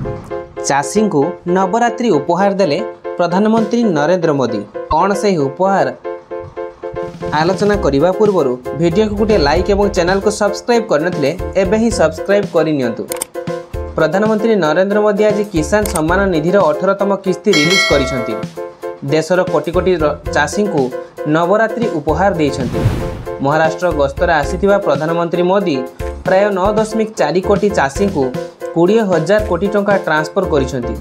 चाषी को नवरात्रि उपहार देले प्रधानमंत्री नरेंद्र मोदी। कौन से उपहार आलोचना करने पूर्व वीडियो को गोटे लाइक और चैनल को सब्सक्राइब करनथिले एबे ही सब्सक्राइब करनियंतु। प्रधानमंत्री नरेंद्र मोदी आज किसान सम्मान निधिर 18तम किस्ती रिलीज करिसेंति। देशर कोटी कोटी चाषी को नवरात्रि उपहार देइछंति। महाराष्ट्र गस्तर आसीथिबा प्रधानमंत्री मोदी प्राय 9.4 कोटी चाषी को 20,000 कोटी टंका ट्रांसफर करिसेंति।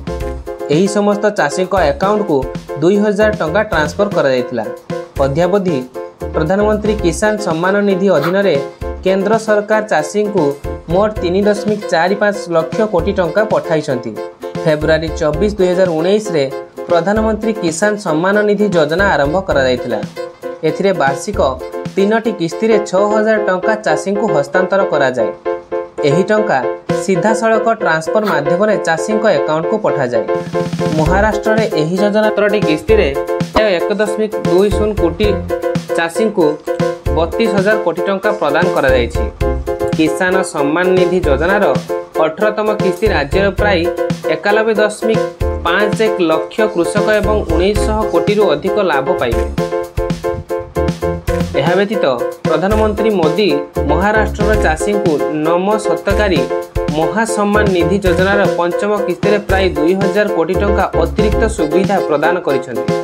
एही समस्त चाषी अकाउंट को 2,000 टंका ट्रांसफर करा जायतिला। अद्यावधि प्रधानमंत्री किसान सम्मान निधि अधीन केंद्र सरकार चाषी को मोट 3.45 लाख कोटी टंका पठाइछंती। फेब्रुआरी 24, 2019 रे प्रधानमंत्री किसान सम्मान निधि योजना आरंभ करा जायतिला। एथिरे वार्षिक 3टी किस्ती रे 6,000 टंका चाषी को हस्तांतर करा जाए। एही टंका सीधा सड़क ट्रांसफर माध्यम चाषी अकाउंट को पठा जाए। महाराष्ट्र रे एही योजना 3टी किस्ती रे 1.20 कोटी चाषी को 32,000 कोटी टंका प्रदान करा जायछि। किसान सम्मान निधि योजनार 18तम किस्ती राज्य प्राय 91.51 लाख कृषक एवं 1900 कोटी अधिक लाभ पाइबे। यह व्यतीत प्रधानमंत्री मोदी महाराष्ट्र चाषी को नम शतकारी महासम्मान निधि योजनार 5म किस्ती प्राय 2,000 कोटी टंका अतिरिक्त सुविधा प्रदान करिसेंति।